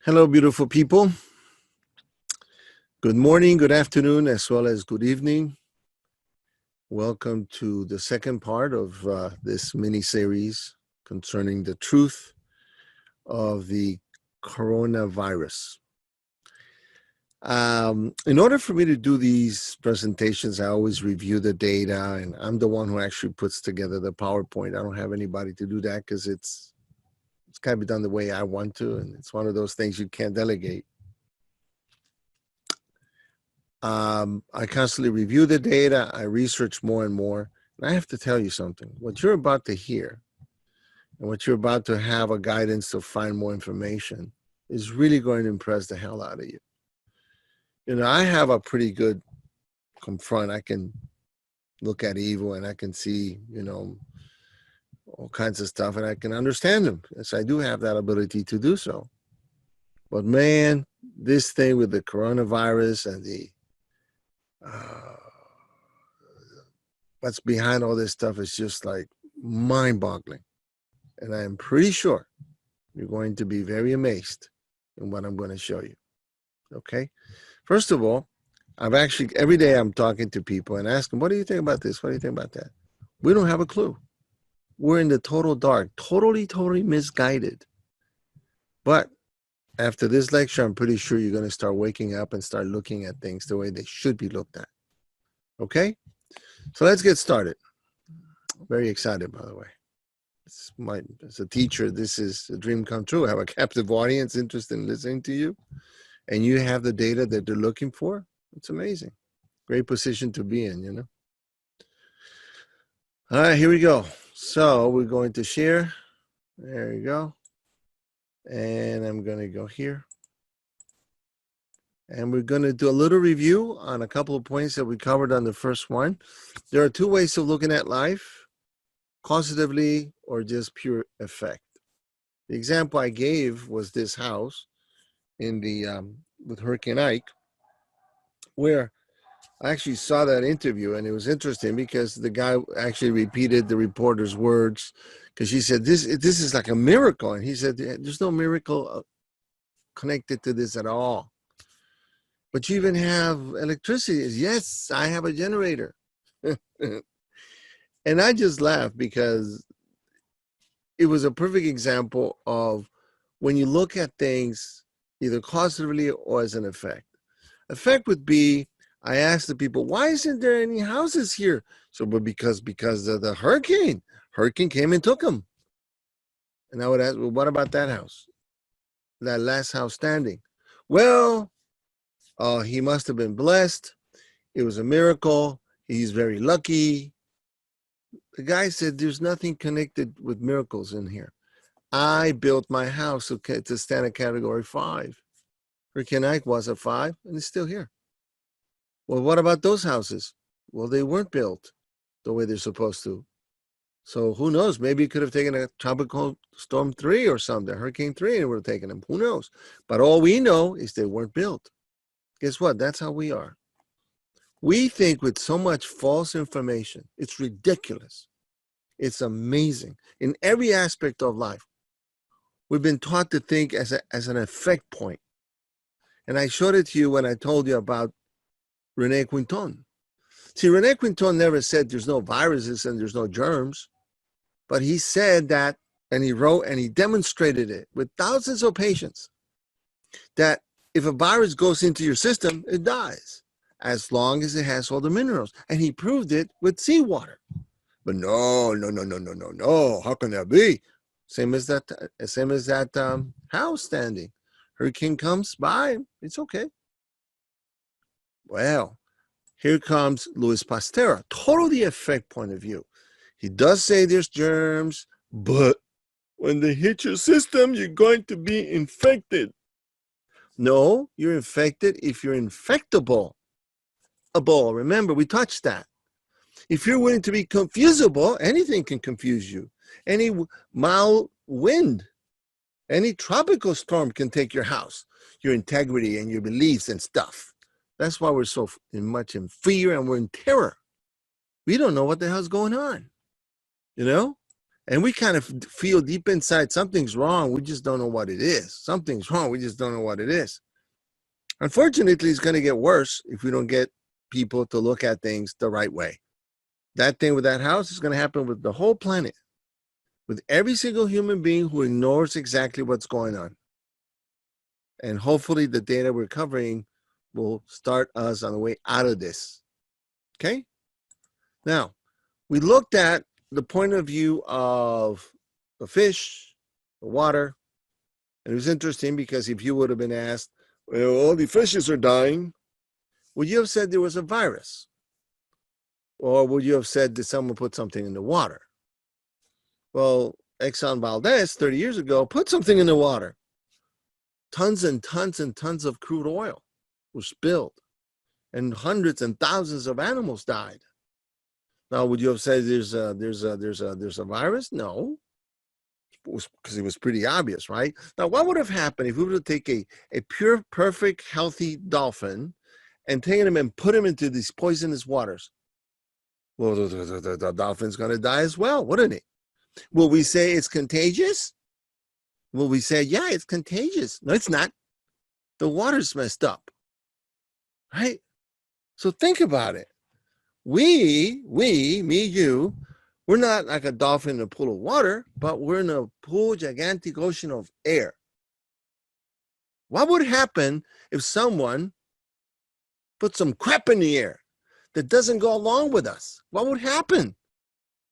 Hello, beautiful people. Good morning, good afternoon, as well as good evening. Welcome to the second part of this mini-series concerning the truth of the coronavirus. In order for me to do these presentations, I always review the data, and I'm the one who actually puts together the PowerPoint. I don't have anybody to do that because it's got to be done the way I want to, and it's one of those things you can't delegate. I constantly review the data. I research more and more. And I have to tell you something. What you're about to hear and what you're about to have a guidance to find more information is really going to impress the hell out of you. You know, I have a pretty good confront. I can look at evil and I can see, you know, all kinds of stuff and I can understand them. Yes, I do have that ability to do so. But man, this thing with the coronavirus and the what's behind all this stuff is just like mind-boggling. And I am pretty sure you're going to be very amazed in what I'm going to show you. Okay? First of all, every day I'm talking to people and asking, what do you think about this? What do you think about that? We don't have a clue. We're in the total dark, totally misguided. But after this lecture, I'm pretty sure you're going to start waking up and start looking at things the way they should be looked at. Okay? So let's get started. I'm very excited, by the way. As a teacher, this is a dream come true. I have a captive audience interested in listening to you, and you have the data that they're looking for. It's amazing. Great position to be in, you know. All right, here we go. So we're going to share. There you go. And I'm going to go here. And we're going to do a little review on a couple of points that we covered on the first one. There are two ways of looking at life, causatively or just pure effect. The example I gave was this house in the with Hurricane Ike, where I actually saw that interview, and it was interesting because the guy actually repeated the reporter's words, because she said this is like a miracle, and he said there's no miracle connected to this at all. But you even have electricity. Yes, I have a generator. And I just laughed because it was a perfect example of when you look at things either causatively or as an effect. Effect would be, I asked the people, why isn't there any houses here? So, but because of the hurricane. Hurricane came and took them. And I would ask, well, what about that house? That last house standing? Well, he must have been blessed. It was a miracle. He's very lucky. The guy said, there's nothing connected with miracles in here. I built my house to stand a category 5. Hurricane Ike was a 5, and it's still here. Well, what about those houses? Well, they weren't built the way they're supposed to. So who knows? Maybe it could have taken a tropical storm 3 or something, Hurricane 3, and it would have taken them. Who knows? But all we know is they weren't built. Guess what? That's how we are. We think with so much false information. It's ridiculous. It's amazing. In every aspect of life, we've been taught to think as an effect point. And I showed it to you when I told you about Rene Quinton. See, Rene Quinton never said there's no viruses and there's no germs, but he said that, and he wrote and he demonstrated it with thousands of patients, that if a virus goes into your system, it dies, as long as it has all the minerals. And he proved it with seawater. But no. How can that be? Same as that house standing. Hurricane comes by, it's okay. Well, here comes Louis Pasteur, totally effect point of view. He does say there's germs, but when they hit your system, you're going to be infected. No, you're infected if you're infectable. Remember, we touched that. If you're willing to be confusable, anything can confuse you. Any mild wind, any tropical storm can take your house, your integrity and your beliefs and stuff. That's why we're so much in fear and we're in terror. We don't know what the hell's going on, you know? And we kind of feel deep inside something's wrong. We just don't know what it is. Something's wrong. We just don't know what it is. Unfortunately, it's going to get worse if we don't get people to look at things the right way. That thing with that house is going to happen with the whole planet, with every single human being who ignores exactly what's going on. And hopefully the data we're covering will start us on the way out of this. Okay? Now, we looked at the point of view of the fish, the water, and it was interesting because if you would have been asked, well, all the fishes are dying, would you have said there was a virus? Or would you have said that someone put something in the water? Well, Exxon Valdez 30 years ago put something in the water. Tons and tons and tons of crude oil were spilled, and hundreds and thousands of animals died. Now, would you have said there's a virus? No, because it was pretty obvious, right? Now, what would have happened if we were to take a pure, perfect, healthy dolphin and take him and put him into these poisonous waters? Well, the dolphin's going to die as well, wouldn't it? Will we say it's contagious? Will we say, yeah, it's contagious? No, it's not. The water's messed up, right? So think about it. Me, you, we're not like a dolphin in a pool of water, but we're in a pool, gigantic ocean of air. What would happen if someone put some crap in the air that doesn't go along with us? What would happen?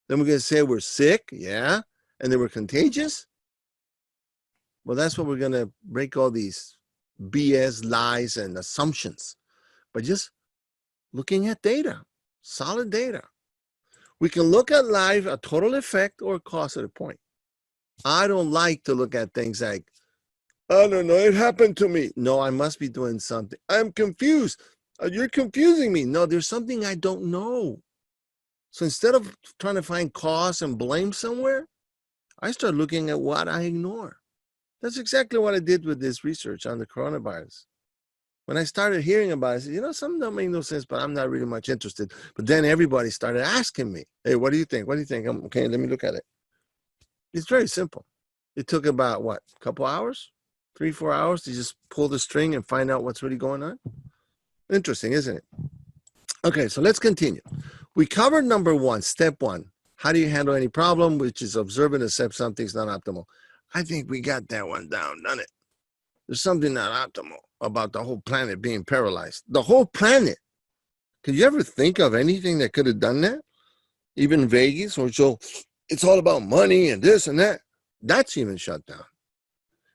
Then we're going to say we're sick, yeah, and then we're contagious? Well, that's what we're going to break all these BS lies and assumptions by just looking at data, solid data. We can look at life, a total effect or a causative point. I don't like to look at things like, I don't know, it happened to me. No, I must be doing something. I'm confused. You're confusing me. No, there's something I don't know. So instead of trying to find cause and blame somewhere, I start looking at what I ignore. That's exactly what I did with this research on the coronavirus. When I started hearing about it, I said, you know, something don't make no sense, but I'm not really much interested. But then everybody started asking me, hey, what do you think? What do you think? Okay, let me look at it. It's very simple. It took about, what, a couple hours? 3-4 hours to just pull the string and find out what's really going on? Interesting, isn't it? Okay, so let's continue. We covered number one, step one. How do you handle any problem, which is observe and accept something's not optimal? I think we got that one down, done it. There's something not optimal about the whole planet being paralyzed. The whole planet. Could you ever think of anything that could have done that? Even Vegas, or so it's all about money and this and that. That's even shut down.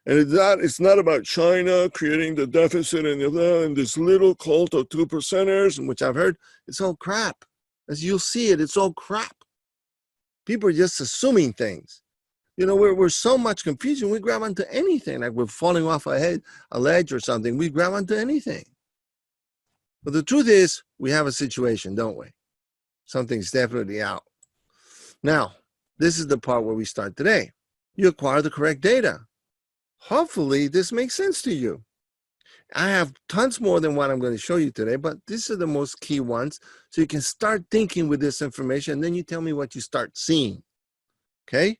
And it's not about China creating the deficit and this little cult of 2%ers, which I've heard, it's all crap. As you'll see it, it's all crap. People are just assuming things. You know, we're so much confusion, we grab onto anything, like we're falling off a ledge or something, we grab onto anything. But the truth is, we have a situation, don't we? Something's definitely out. Now, this is the part where we start today. You acquire the correct data. Hopefully, this makes sense to you. I have tons more than what I'm going to show you today, but these are the most key ones, so you can start thinking with this information, and then you tell me what you start seeing, okay?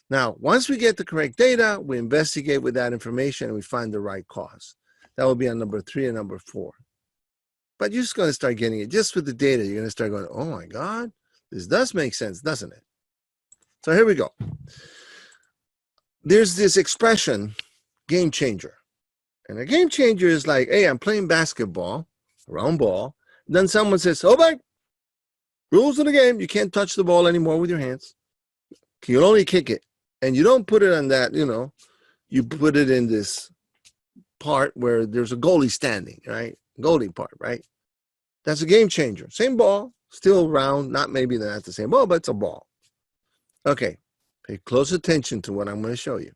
Now, once we get the correct data, we investigate with that information and we find the right cause. That will be on number 3 and number 4. But you're just going to start getting it. Just with the data, you're going to start going, oh my God, this does make sense, doesn't it? So here we go. There's this expression, game changer. And a game changer is like, hey, I'm playing basketball, round ball. Then someone says, oh, my, rules of the game, you can't touch the ball anymore with your hands. You can only kick it. And you don't put it on that, you know, you put it in this part where there's a goalie standing, right? Goalie part, right? That's a game changer. Same ball, still round, not maybe not the same ball, but it's a ball. Okay, pay close attention to what I'm going to show you.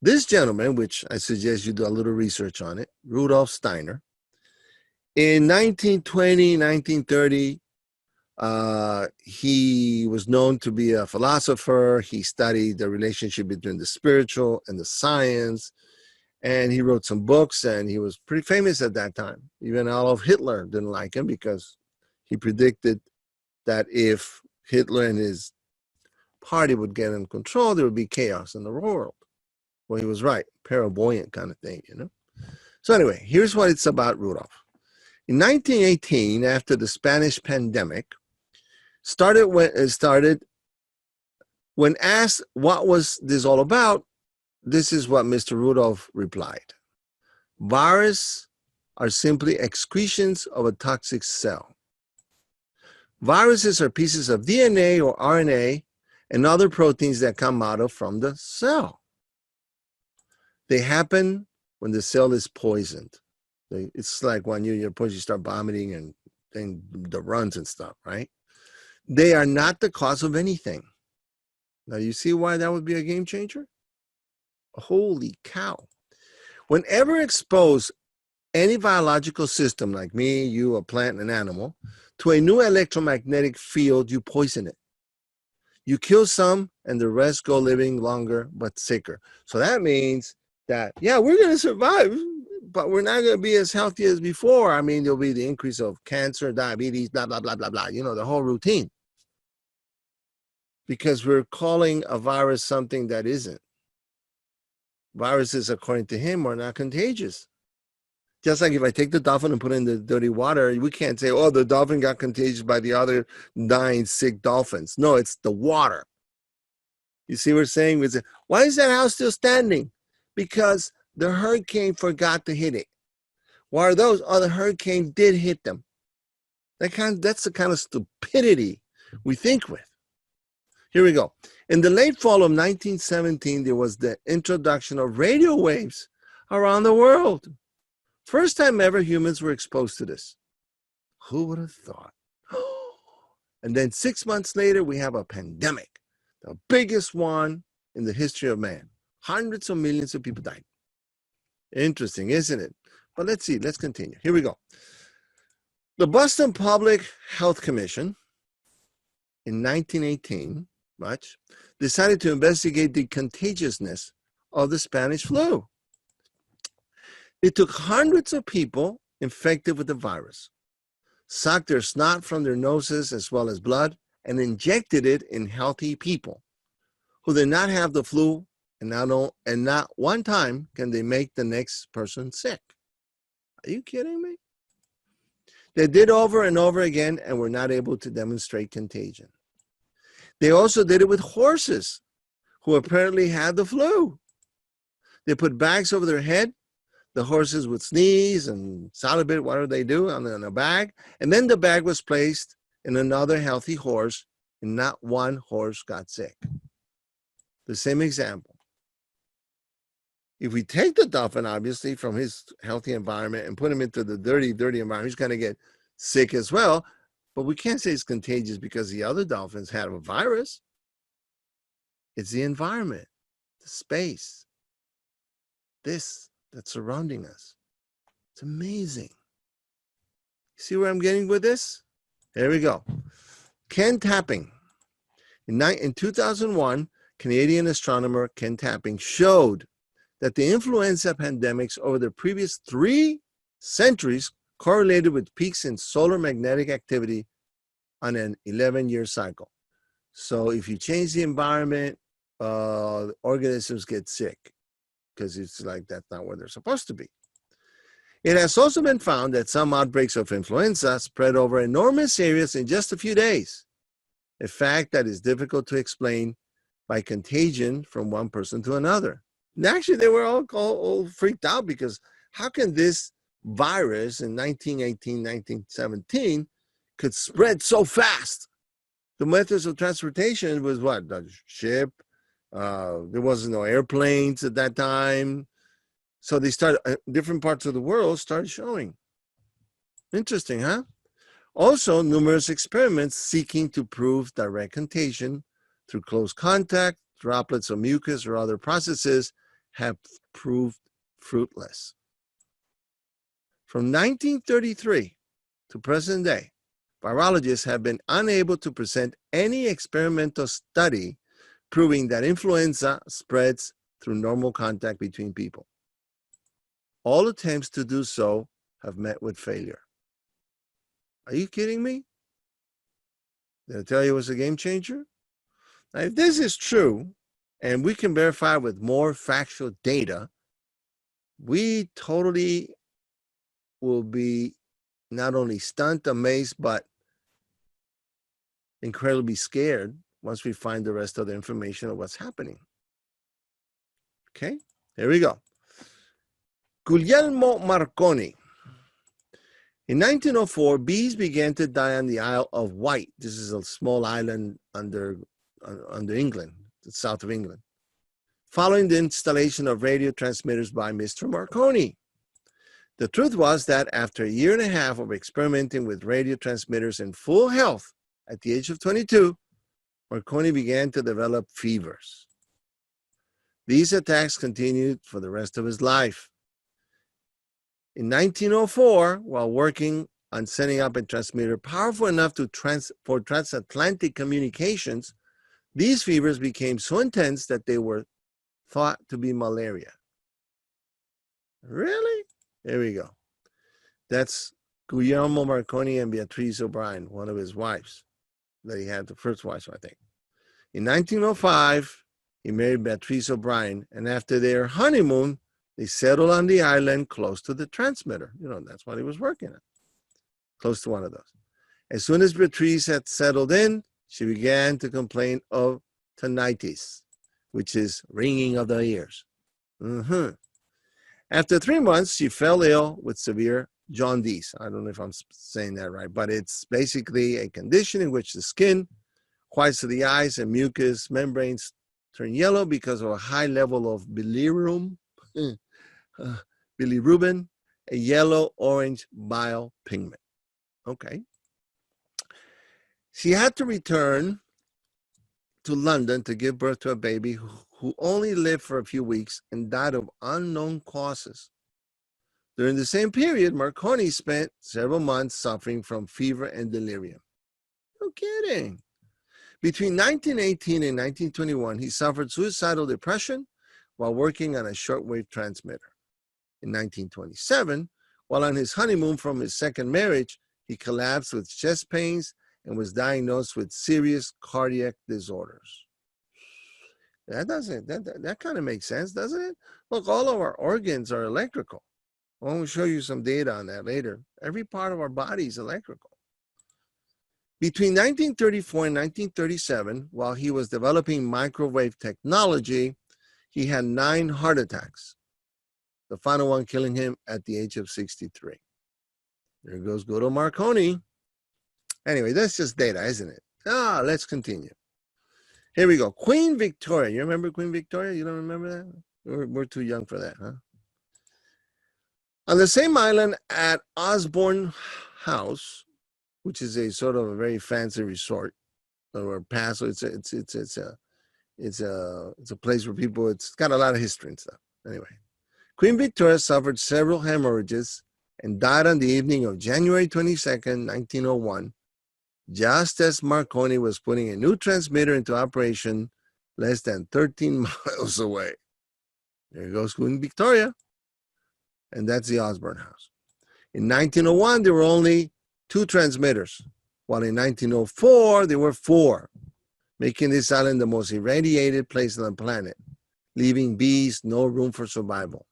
This gentleman, which I suggest you do a little research on it, Rudolf Steiner, in 1920, 1930, he was known to be a philosopher. He studied the relationship between the spiritual and the science, and he wrote some books, and he was pretty famous at that time. Even Adolf Hitler didn't like him because he predicted that if Hitler and his party would get in control, there would be chaos in the world. Well, he was right. Parabuoyant kind of thing, you know? So anyway, here's what it's about, Rudolph. In 1918, after the Spanish pandemic, when asked what was this all about, this is what Mr. Rudolph replied. Viruses are simply excretions of a toxic cell. Viruses are pieces of DNA or RNA and other proteins that come out from the cell. They happen when the cell is poisoned. It's like when you're poisoned, you start vomiting and then the runs and stuff, right? They are not the cause of anything. Now, you see why that would be a game changer? Holy cow. Whenever exposed any biological system like me, you, a plant, an animal, to a new electromagnetic field, you poison it. You kill some and the rest go living longer but sicker. So that means that, yeah, we're going to survive, but we're not going to be as healthy as before. I mean, there'll be the increase of cancer, diabetes, blah, blah, blah, blah, blah, you know, the whole routine. Because we're calling a virus something that isn't. Viruses, according to him, are not contagious. Just like if I take the dolphin and put it in the dirty water, we can't say, oh, the dolphin got contagious by the other dying sick dolphins. No, it's the water. You see what we're saying? Why is that house still standing? Because the hurricane forgot to hit it. Why are those? Oh, the hurricane did hit them. That's the kind of stupidity we think with. Here we go. In the late fall of 1917, there was the introduction of radio waves around the world. First time ever humans were exposed to this. Who would have thought? And then 6 months later, we have a pandemic, the biggest one in the history of man. Hundreds of millions of people died. Interesting, isn't it? But let's see, let's continue. Here we go. The Boston Public Health Commission in 1918, decided to investigate the contagiousness of the Spanish flu. They took hundreds of people infected with the virus, sucked their snot from their noses as well as blood, and injected it in healthy people who did not have the flu, and not one time can they make the next person sick. Are you kidding me? They did over and over again and were not able to demonstrate contagion. They also did it with horses who apparently had the flu. They put bags over their head. The horses would sneeze and salivate, whatever they do, on a bag. And then the bag was placed in another healthy horse, and not one horse got sick. The same example. If we take the dolphin, obviously, from his healthy environment and put him into the dirty environment, he's going to get sick as well. But we can't say it's contagious because the other dolphins had a virus. It's the environment, the space, this that's surrounding us. It's amazing. See where I'm getting with this? Here we go. Ken Tapping. In 2001, Canadian astronomer Ken Tapping showed that the influenza pandemics over the previous 3 centuries correlated with peaks in solar magnetic activity on an 11-year cycle. So if you change the environment, organisms get sick because it's like that's not where they're supposed to be. It has also been found that some outbreaks of influenza spread over enormous areas in just a few days, a fact that is difficult to explain by contagion from one person to another. And actually, they were all freaked out because how can this virus in 1918, 1917 could spread so fast? The methods of transportation was what? The ship. There wasn't no airplanes at that time. So they started, different parts of the world started showing. Interesting, huh? Also, numerous experiments seeking to prove direct contagion through close contact, droplets of mucus, or other processes have proved fruitless. From 1933 to present day, virologists have been unable to present any experimental study proving that influenza spreads through normal contact between people. All attempts to do so have met with failure. Are you kidding me? Did I tell you it was a game changer? Now, if this is true, and we can verify with more factual data, we totally will be not only stunned, amazed, but incredibly scared once we find the rest of the information of what's happening. Okay, here we go. Guglielmo Marconi. In 1904, bees began to die on the Isle of Wight. This is a small island under England, the south of England, following the installation of radio transmitters by Mr. Marconi. The truth was that after a year and a half of experimenting with radio transmitters in full health, at the age of 22, Marconi began to develop fevers. These attacks continued for the rest of his life. In 1904, while working on setting up a transmitter powerful enough for transatlantic communications, these fevers became so intense that they were thought to be malaria. Really? There we go. That's Guglielmo Marconi and Beatrice O'Brien, one of his wives that he had, the first wife, I think. In 1905, he married Beatrice O'Brien, and after their honeymoon, they settled on the island close to the transmitter. You know, that's what he was working at, close to one of those. As soon as Beatrice had settled in, she began to complain of tinnitus, which is ringing of the ears. After 3 months, she fell ill with severe jaundice. I don't know if I'm saying that right, but it's basically a condition in which the skin, whites of the eyes, and mucous membranes turn yellow because of a high level of bilirubin, a yellow-orange bile pigment. Okay. She had to return to London to give birth to a baby who only lived for a few weeks and died of unknown causes. During the same period, Marconi spent several months suffering from fever and delirium. No kidding. Between 1918 and 1921, he suffered suicidal depression while working on a shortwave transmitter. In 1927, while on his honeymoon from his second marriage, he collapsed with chest pains and was diagnosed with serious cardiac disorders. That kind of makes sense, doesn't it? Look, all of our organs are electrical. I will show you some data on that later. Every part of our body is electrical. Between 1934 and 1937, while he was developing microwave technology, he had 9 heart attacks, the final one killing him at the age of 63. There goes good old Marconi. Anyway, that's just data, isn't it? Let's continue. Here we go. Queen Victoria. You remember Queen Victoria? You don't remember that? We're too young for that, huh? On the same island at Osborne House, which is a sort of a very fancy resort or pass. It's a place where people. It's got a lot of history and stuff. Anyway, Queen Victoria suffered several hemorrhages and died on the evening of January 22nd, 1901, just as Marconi was putting a new transmitter into operation less than 13 miles away. There goes Queen Victoria, and that's the Osborne House. In 1901, there were only 2 transmitters, while in 1904, there were 4, making this island the most irradiated place on the planet, leaving bees no room for survival.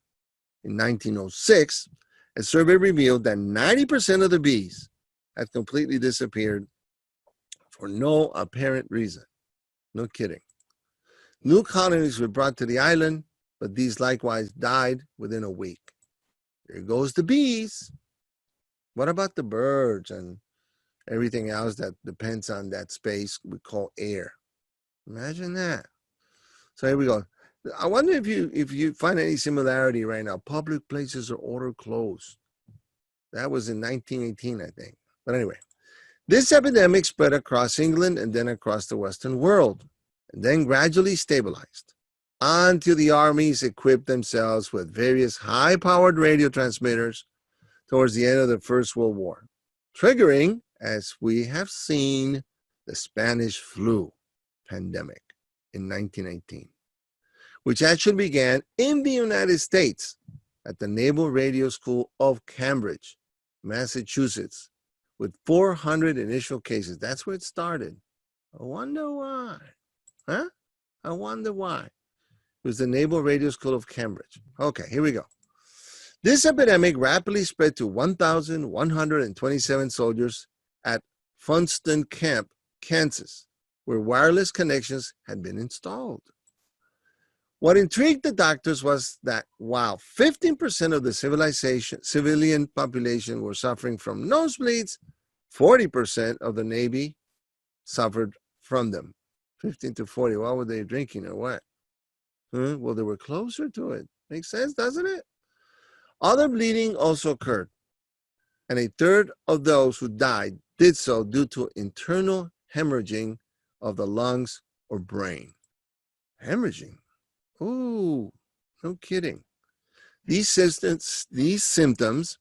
In 1906, a survey revealed that 90% of the bees had completely disappeared for no apparent reason. No kidding. New colonies were brought to the island, but these likewise died within a week. There goes the bees. What about the birds and everything else that depends on that space we call air? Imagine that. So here we go. I wonder if you find any similarity right now. Public places are ordered closed. That was in 1918, I think. But anyway, this epidemic spread across England and then across the Western world, and then gradually stabilized until the armies equipped themselves with various high-powered radio transmitters towards the end of the First World War, triggering, as we have seen, the Spanish flu pandemic in 1918, which actually began in the United States at the Naval Radio School of Cambridge, Massachusetts, with 400 initial cases. That's where it started. I wonder why. Huh? I wonder why. It was the Naval Radio School of Cambridge. Okay, here we go. This epidemic rapidly spread to 1,127 soldiers at Funston Camp, Kansas, where wireless connections had been installed. What intrigued the doctors was that while 15% of the civilian population were suffering from nosebleeds, 40% of the Navy suffered from them. 15 to 40. What were they drinking or what? Well, they were closer to it. Makes sense, doesn't it? Other bleeding also occurred, and a third of those who died did so due to internal hemorrhaging of the lungs or brain. Hemorrhaging? Ooh, no kidding. These symptoms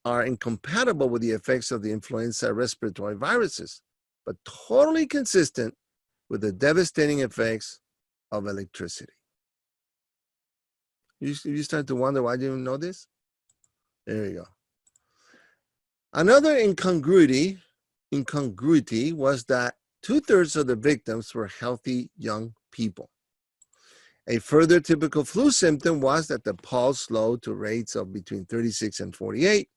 are incompatible with the effects of the influenza respiratory viruses, but totally consistent with the devastating effects of electricity. You start to wonder why you didn't know this? There you go. Another incongruity was that 2/3 of the victims were healthy young people. A further typical flu symptom was that the pulse slowed to rates of between 36 and 48,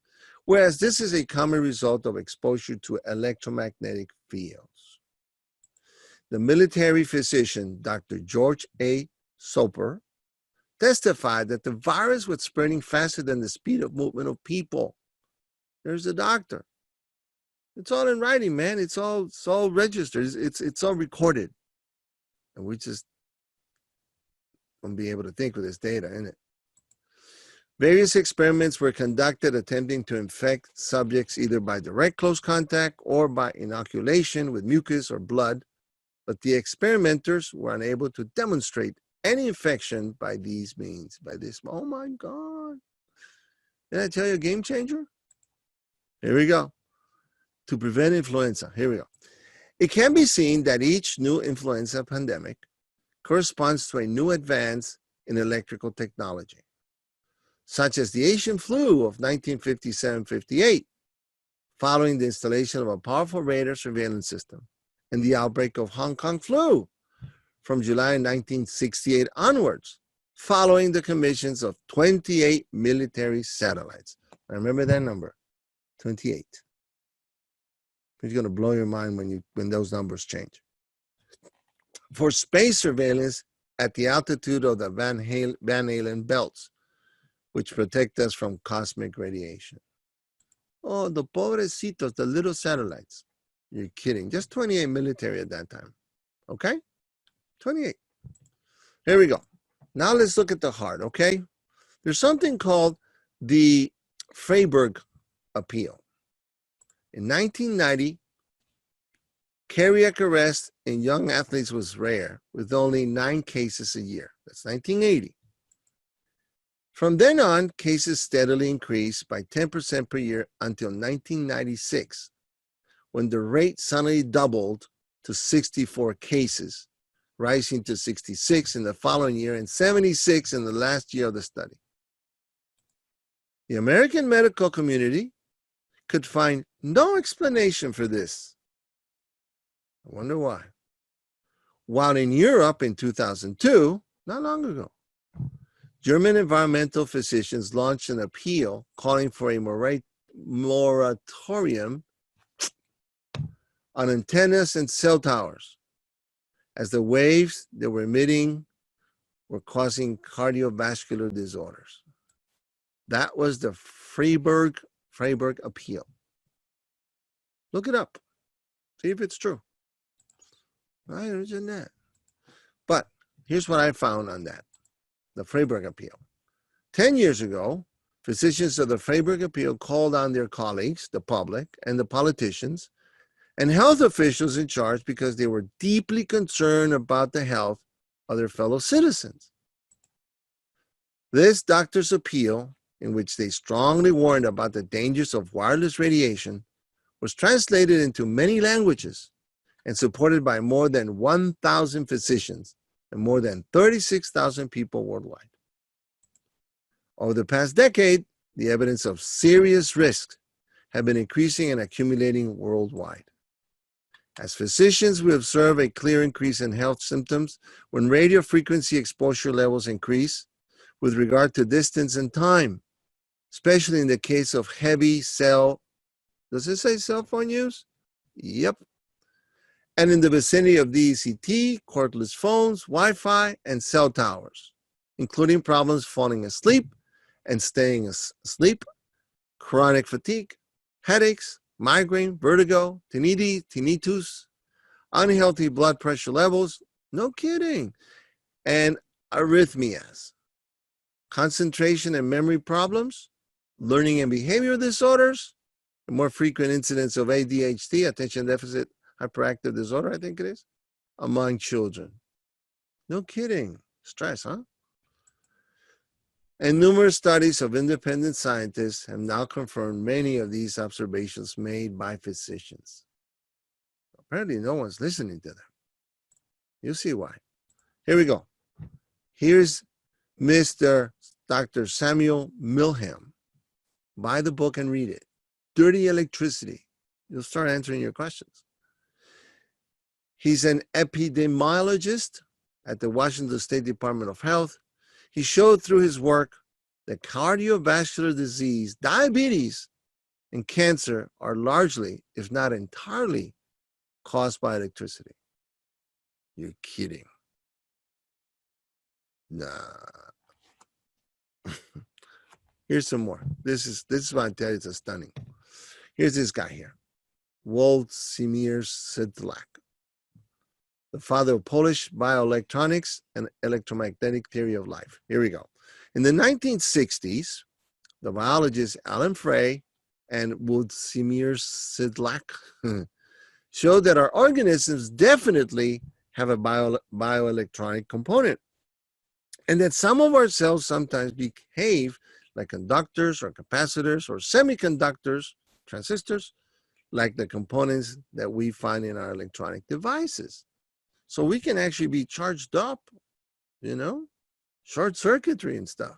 whereas this is a common result of exposure to electromagnetic fields. The military physician, Dr. George A. Soper, testified that the virus was spreading faster than the speed of movement of people. There's the doctor. It's all in writing, man. It's all registered. It's all recorded. And we just won't be able to think with this data, innit? Various experiments were conducted attempting to infect subjects either by direct close contact or by inoculation with mucus or blood, but the experimenters were unable to demonstrate any infection by these means. Oh my God. Did I tell you a game changer? Here we go. To prevent influenza. Here we go. It can be seen that each new influenza pandemic corresponds to a new advance in electrical technology, such as the Asian flu of 1957-58, following the installation of a powerful radar surveillance system, and the outbreak of Hong Kong flu from July 1968 onwards, following the commissions of 28 military satellites. I remember that number, 28. It's going to blow your mind when those numbers change. For space surveillance at the altitude of the Van Allen belts, which protect us from cosmic radiation. Oh, the pobrecitos, the little satellites. You're kidding. Just 28 military at that time. Okay? 28. Here we go. Now let's look at the heart, okay? There's something called the Freiburg Appeal. In 1990, cardiac arrest in young athletes was rare, with only 9 cases a year. That's 1980. From then on, cases steadily increased by 10% per year until 1996, when the rate suddenly doubled to 64 cases, rising to 66 in the following year and 76 in the last year of the study. The American medical community could find no explanation for this. I wonder why. While in Europe in 2002, not long ago, German environmental physicians launched an appeal calling for a moratorium on antennas and cell towers, as the waves they were emitting were causing cardiovascular disorders. That was the Freiburg Appeal. Look it up. See if it's true. I understand that. But here's what I found on that, the Freiburg Appeal. 10 years ago, physicians of the Freiburg Appeal called on their colleagues, the public, and the politicians, and health officials in charge because they were deeply concerned about the health of their fellow citizens. This doctor's appeal, in which they strongly warned about the dangers of wireless radiation, was translated into many languages and supported by more than 1,000 physicians and more than 36,000 people worldwide. Over the past decade, the evidence of serious risks have been increasing and accumulating worldwide. As physicians, we observe a clear increase in health symptoms when radio frequency exposure levels increase with regard to distance and time, especially in the case of heavy does it say cell phone use? Yep. And in the vicinity of DECT, cordless phones, Wi-Fi, and cell towers, including problems falling asleep and staying asleep, chronic fatigue, headaches, migraine, vertigo, tinnitus, unhealthy blood pressure levels, no kidding, and arrhythmias, concentration and memory problems, learning and behavioral disorders, and more frequent incidence of ADHD, attention deficit hyperactive disorder, I think it is, among children. No kidding. Stress, huh? And numerous studies of independent scientists have now confirmed many of these observations made by physicians. Apparently, no one's listening to them. You'll see why. Here we go. Here's Mr. Dr. Samuel Milham. Buy the book and read it. Dirty Electricity. You'll start answering your questions. He's an epidemiologist at the Washington State Department of Health. He showed through his work that cardiovascular disease, diabetes, and cancer are largely, if not entirely, caused by electricity. You're kidding. Nah. Here's some more. This is what I tell you, it's stunning. Here's this guy here, Włodzimierz Sedlak, the father of Polish bioelectronics and electromagnetic theory of life. Here we go. In the 1960s, the biologists Alan Frey and Włodzimierz Sedlak showed that our organisms definitely have a bioelectronic component, and that some of our cells sometimes behave like conductors or capacitors or semiconductors, transistors, like the components that we find in our electronic devices. So we can actually be charged up, short circuitry and stuff.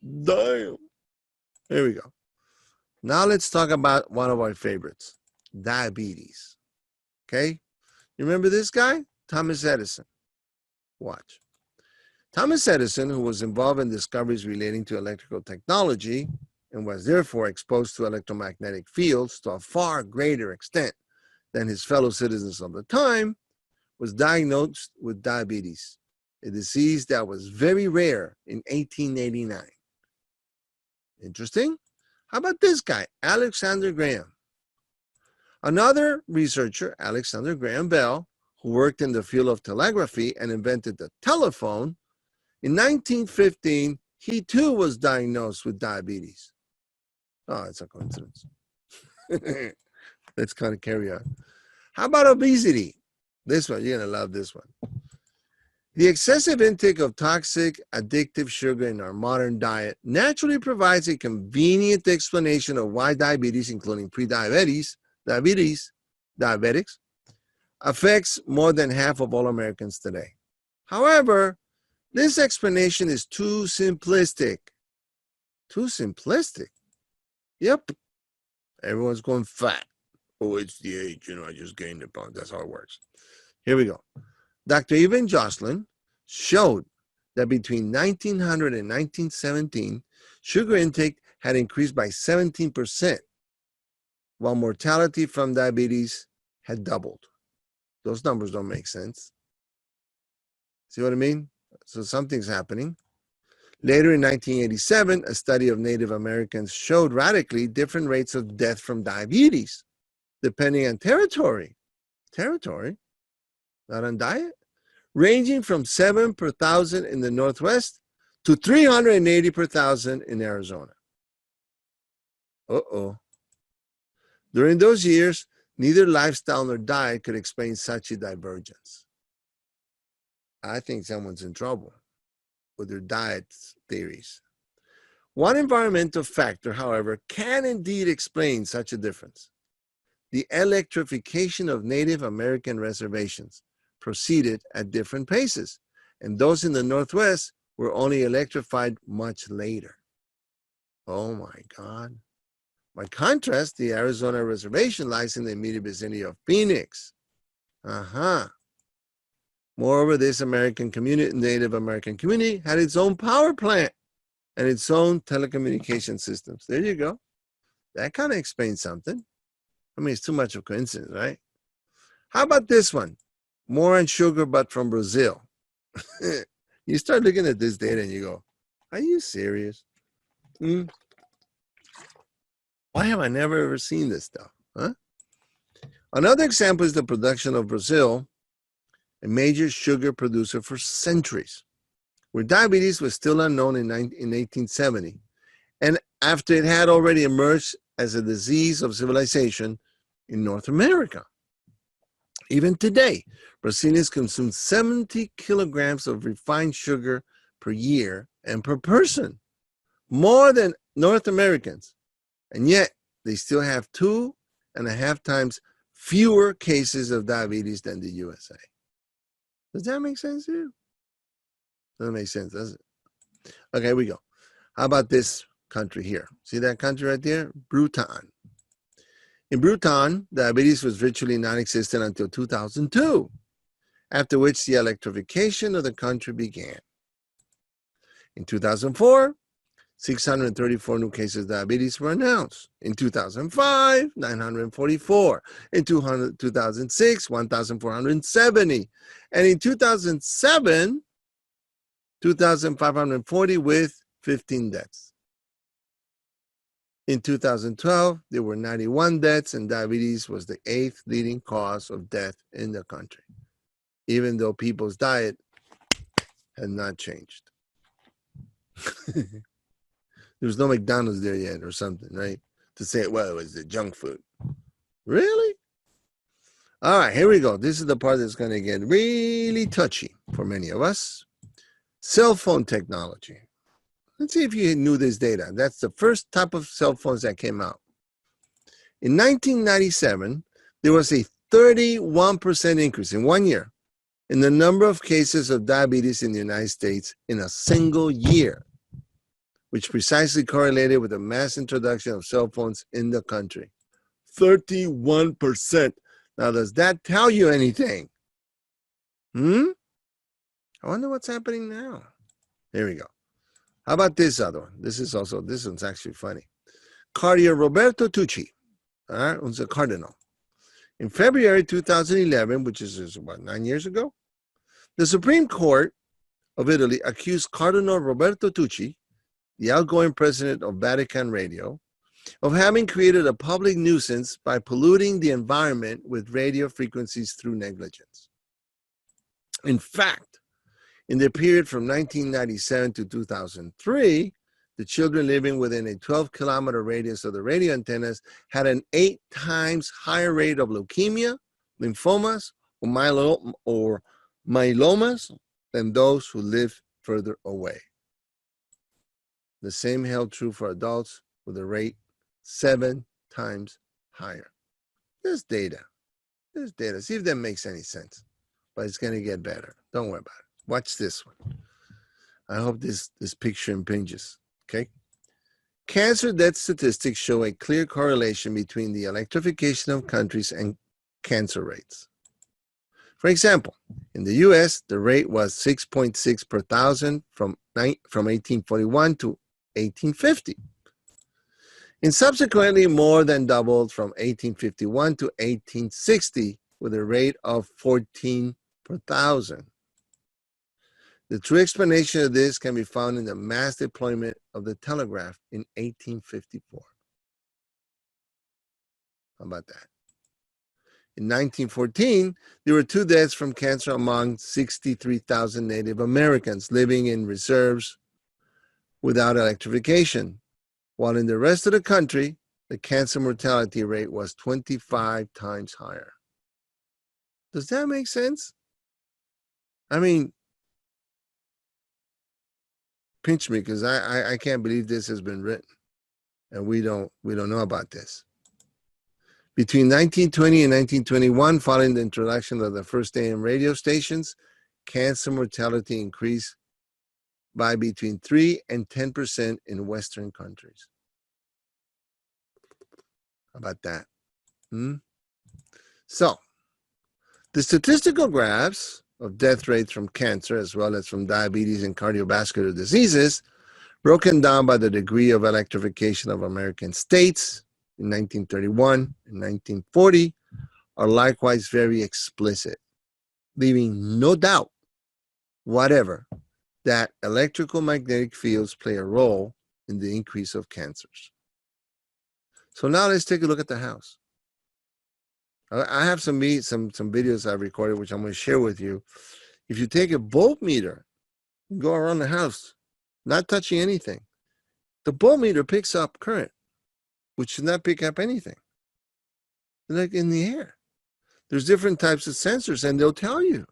Damn. Here we go. Now let's talk about one of our favorites, diabetes. Okay? You remember this guy? Thomas Edison. Watch. Thomas Edison, who was involved in discoveries relating to electrical technology and was therefore exposed to electromagnetic fields to a far greater extent than his fellow citizens of the time, was diagnosed with diabetes, a disease that was very rare in 1889. Interesting? How about this guy, Alexander Graham? Another researcher, Alexander Graham Bell, who worked in the field of telegraphy and invented the telephone, in 1915, he too was diagnosed with diabetes. Oh, it's a coincidence. Let's kind of carry on. How about obesity? This one, you're going to love this one. The excessive intake of toxic, addictive sugar in our modern diet naturally provides a convenient explanation of why diabetes, including diabetics, affects more than half of all Americans today. However, this explanation is too simplistic. Too simplistic? Yep. Everyone's going fat. Oh, it's the age, I just gained a pound. That's how it works. Here we go. Dr. Evan Jocelyn showed that between 1900 and 1917, sugar intake had increased by 17%, while mortality from diabetes had doubled. Those numbers don't make sense. See what I mean? So something's happening. Later in 1987, a study of Native Americans showed radically different rates of death from diabetes, depending on territory. Territory? Not on diet? Ranging from 7 per thousand in the Northwest to 380 per thousand in Arizona. Uh-oh. During those years, neither lifestyle nor diet could explain such a divergence. I think someone's in trouble with their diet theories. One environmental factor, however, can indeed explain such a difference. The electrification of Native American reservations proceeded at different paces, and those in the Northwest were only electrified much later. Oh my God. By contrast, the Arizona reservation lies in the immediate vicinity of Phoenix, Moreover, this Native American community had its own power plant and its own telecommunication systems. There you go. That kind of explains something. I mean, it's too much of a coincidence, right? How about this one? More on sugar, but from Brazil. You start looking at this data and you go, are you serious? Why have I never ever seen this stuff? Huh? Another example is the production of Brazil, a major sugar producer for centuries, where diabetes was still unknown in 1870, and after it had already emerged as a disease of civilization in North America. Even today, Brazilians consume 70 kilograms of refined sugar per year and per person, more than North Americans, and yet they still have 2.5 times fewer cases of diabetes than the USA. Does that make sense to you? Doesn't make sense, does it? Okay, here we go. How about this country here? See that country right there? Bhutan. In Bhutan, diabetes was virtually non-existent until 2002, after which the electrification of the country began. In 2004, 634 new cases of diabetes were announced. In 2005, 944. In 2006, 1,470. And in 2007, 2,540 with 15 deaths. In 2012, there were 91 deaths, and diabetes was the 8th leading cause of death in the country, even though people's diet had not changed. There was no McDonald's there yet or something, right? To say, well, it was the junk food. Really? All right, here we go. This is the part that's going to get really touchy for many of us. Cell phone technology. Let's see if you knew this data. That's the first type of cell phones that came out. In 1997, there was a 31% increase in 1 year in the number of cases of diabetes in the United States in a single year, which precisely correlated with the mass introduction of cell phones in the country. 31%. Now, does that tell you anything? I wonder what's happening now. Here we go. How about this other one? This one's actually funny. Cardinal Roberto Tucci, who's a cardinal. In February 2011, which is about 9 years ago, the Supreme Court of Italy accused Cardinal Roberto Tucci, the outgoing president of Vatican Radio, of having created a public nuisance by polluting the environment with radio frequencies through negligence. In fact, in the period from 1997 to 2003, the children living within a 12-kilometer radius of the radio antennas had an 8 times higher rate of leukemia, lymphomas, or myelomas than those who live further away. The same held true for adults with a rate 7 times higher. There's data. See if that makes any sense. But it's going to get better. Don't worry about it. Watch this one. I hope this picture impinges. Okay. Cancer death statistics show a clear correlation between the electrification of countries and cancer rates. For example, in the US, the rate was 6.6 per thousand from 1841 to 1850. And subsequently more than doubled from 1851 to 1860 with a rate of 14 per thousand. The true explanation of this can be found in the mass deployment of the telegraph in 1854. How about that? In 1914, there were 2 deaths from cancer among 63,000 Native Americans living in reserves without electrification, while in the rest of the country, the cancer mortality rate was 25 times higher. Does that make sense? I mean, pinch me, because I can't believe this has been written, and we don't know about this. Between 1920 and 1921, following the introduction of the first AM radio stations, cancer mortality increased by between 3 and 10% in Western countries. How about that? So, The statistical graphs of death rates from cancer, as well as from diabetes and cardiovascular diseases, broken down by the degree of electrification of American states in 1931 and 1940, are likewise very explicit, leaving no doubt whatever that electrical magnetic fields play a role in the increase of cancers. So now let's take a look at the house. I have some videos I recorded, which I'm going to share with you. If you take a voltmeter and go around the house, not touching anything, the voltmeter picks up current, which should not pick up anything. They're like in the air. There's different types of sensors, and they'll tell you.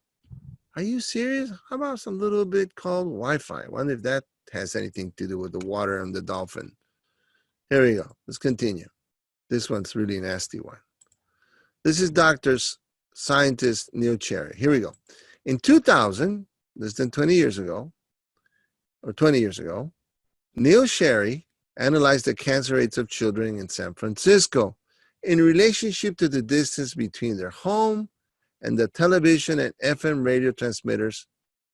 Are you serious? How about some little bit called Wi-Fi? I wonder if that has anything to do with the water and the dolphin. Here we go. Let's continue. This one's really a nasty one. This is scientist Neil Cherry. Here we go. In 2000, less than 20 years ago, Neil Cherry analyzed the cancer rates of children in San Francisco in relationship to the distance between their home and the television and FM radio transmitters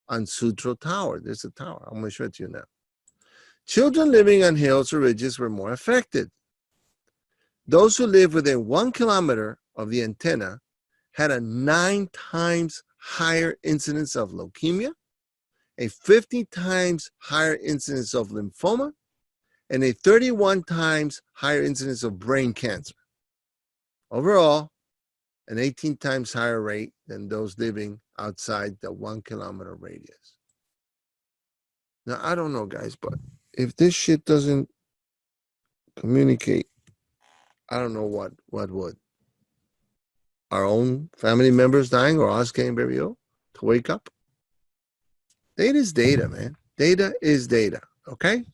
on Sutro Tower. There's a tower. I'm going to show it to you now. Children living on hills or ridges were more affected. Those who lived within 1 kilometer of the antenna had a 9 times higher incidence of leukemia, a 50 times higher incidence of lymphoma, and a 31 times higher incidence of brain cancer. Overall, an 18 times higher rate than those living outside the 1 kilometer radius. Now, I don't know, guys, but if this shit doesn't communicate, I don't know what would. Our own family members dying or us getting very ill to wake up? Data is data, man. Data is data, okay?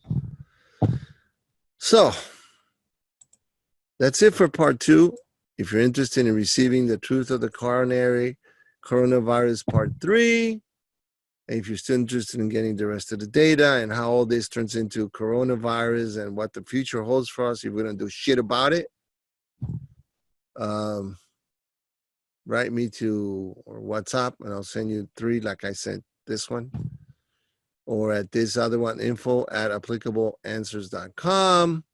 So, that's it for part 2. If you're interested in receiving the truth of the coronavirus part 3, and if you're still interested in getting the rest of the data and how all this turns into coronavirus and what the future holds for us, if we're going to do shit about it, write me to or WhatsApp and I'll send you 3 like I sent this one. Or at this other one, info@applicableanswers.com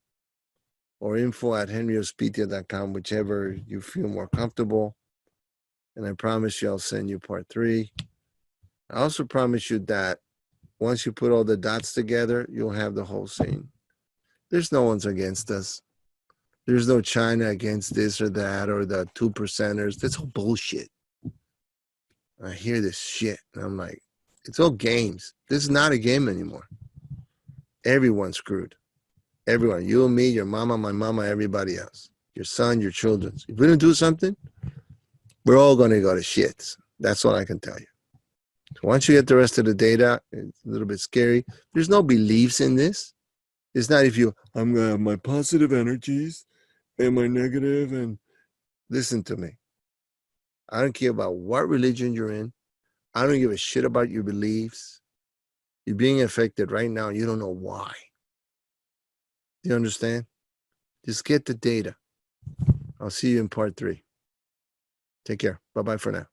or info@henryospitia.com, whichever you feel more comfortable. And I promise you I'll send you part 3. I also promise you that once you put all the dots together, you'll have the whole scene. There's no one's against us. There's no China against this or that or the 2%ers. That's all bullshit. I hear this shit and I'm like, it's all games. This is not a game anymore. Everyone's screwed. Everyone. You and me, your mama, my mama, everybody else. Your son, your children. If we don't do something, we're all going to go to shit. That's what I can tell you. So once you get the rest of the data, it's a little bit scary. There's no beliefs in this. It's not if I'm going to have my positive energies and my negative, and listen to me. I don't care about what religion you're in. I don't give a shit about your beliefs. You're being affected right now. You don't know why. Do you understand? Just get the data. I'll see you in part 3. Take care. Bye-bye for now.